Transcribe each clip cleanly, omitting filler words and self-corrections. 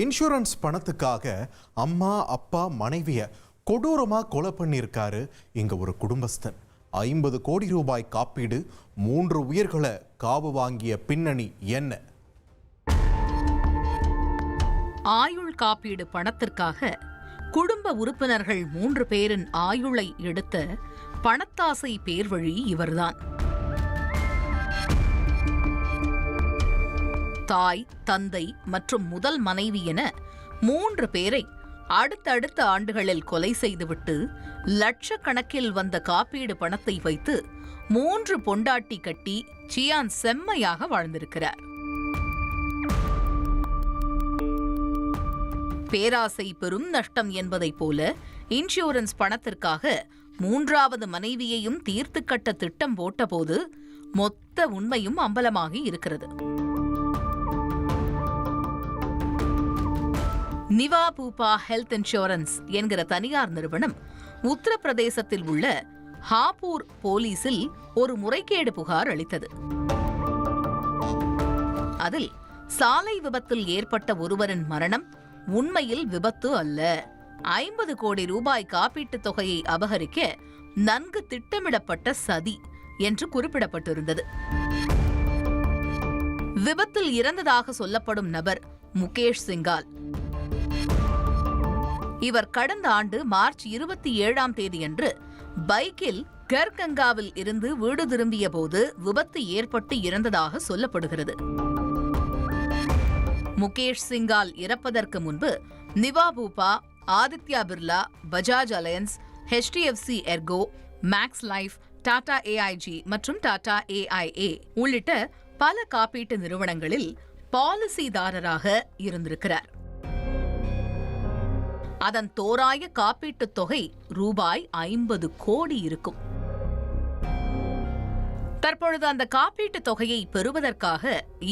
Insurance பணத்துக்காக அம்மா அப்பா மனைவிய கொடூரமா கொலை பண்ணியிருக்காரு இங்க ஒரு குடும்பஸ்தன். 50 கோடி ரூபாய் காப்பீடு, 3 உயிர்களை காவு வாங்கிய பின்னணி என்ன? ஆயுள் காப்பீடு பணத்திற்காக குடும்ப உறுப்பினர்கள் 3 பேரின் ஆயுளை எடுத்த பணத்தாசை பேர்வழி இவர்தான். தாய், தந்தை மற்றும் முதல் மனைவி என 3 பேரை அடுத்தடுத்த ஆண்டுகளில் கொலை செய்துவிட்டு லட்சக்கணக்கில் வந்த காப்பீடு பணத்தை வைத்து 3 பொண்டாட்டி கட்டி சியான் செம்மையாக வாழ்ந்திருக்கிறார். பேராசை பெரும் நஷ்டம் என்பதைப் போல இன்சூரன்ஸ் பணத்திற்காக 3வது மனைவியையும் தீர்த்து கட்ட திட்டம் போட்டபோது மொத்த உண்மையும் அம்பலமாகி இருக்கிறது. நிவா பூபா ஹெல்த் இன்சூரன்ஸ் என்கிற தனியார் நிறுவனம் உத்தரப்பிரதேசத்தில் உள்ள ஹாப்பூர் போலீசில் ஒரு முறைகேடு புகார் அளித்தது. அதில் சாலை விபத்தில் ஏற்பட்ட ஒருவரின் மரணம் உண்மையில் விபத்து அல்ல, 50 கோடி ரூபாய் காப்பீட்டுத் தொகையை அபகரிக்க நன்கு திட்டமிடப்பட்ட சதி என்று குறிப்பிடப்பட்டிருந்தது. விபத்தில் இறந்ததாக சொல்லப்படும் நபர் முகேஷ் சிங்கால். இவர் கடந்த ஆண்டு மார்ச் 27ஆம் தேதியன்று பைக்கில் கர்கங்காவில் இருந்து வீடு திரும்பிய போது விபத்து ஏற்பட்டு இறந்ததாக சொல்லப்படுகிறது. முகேஷ் சிங்கால் இறப்பதற்கு முன்பு Niva Bupa, Aditya Birla, Bajaj Allianz, HDFC Ergo, Max Life, Tata AIG மற்றும் டாடா AIA உள்ளிட்ட பல காப்பீட்டு நிறுவனங்களில் பாலிசிதாரராக இருந்திருக்கிறார். அதன் தோராய காப்பீட்டுத் தொகை ரூபாய் 50 கோடி இருக்கும். தற்பொழுது அந்த காப்பீட்டுத் தொகையை பெறுவதற்காக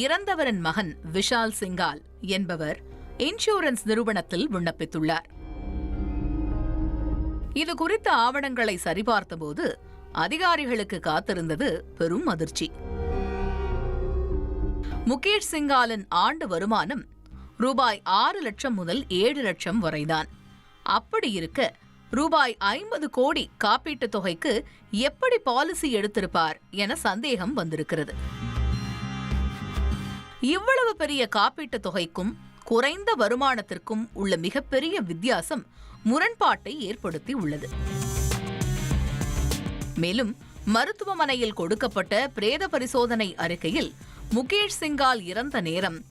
இறந்தவரின் மகன் விஷால் சிங்கால் என்பவர் இன்சூரன்ஸ் நிறுவனத்தில் விண்ணப்பித்துள்ளார். இது குறித்த ஆவணங்களை சரிபார்த்தபோது அதிகாரிகளுக்கு காத்திருந்தது பெரும் அதிர்ச்சி. முகேஷ் சிங்காலின் ஆண்டு வருமானம் ரூபாய் 6 லட்சம் முதல் 7 லட்சம் வரைதான். அப்படி இருக்க ரூபாய் 50 கோடி காப்பீட்டுத் தொகைக்கு எப்படி பாலிசி எடுத்திருப்பார் என சந்தேகம் வந்திருக்கிறது. இவ்வளவு பெரிய காப்பீட்டுத் தொகைக்கும் குறைந்த வருமானத்திற்கும் உள்ள மிகப்பெரிய வித்தியாசம் முரண்பாட்டை ஏற்படுத்தி உள்ளது. மேலும் மருத்துவமனையில் கொடுக்கப்பட்ட பிரேத பரிசோதனை அறிக்கையில் முகேஷ் சிங்கால் இறந்த நேரம்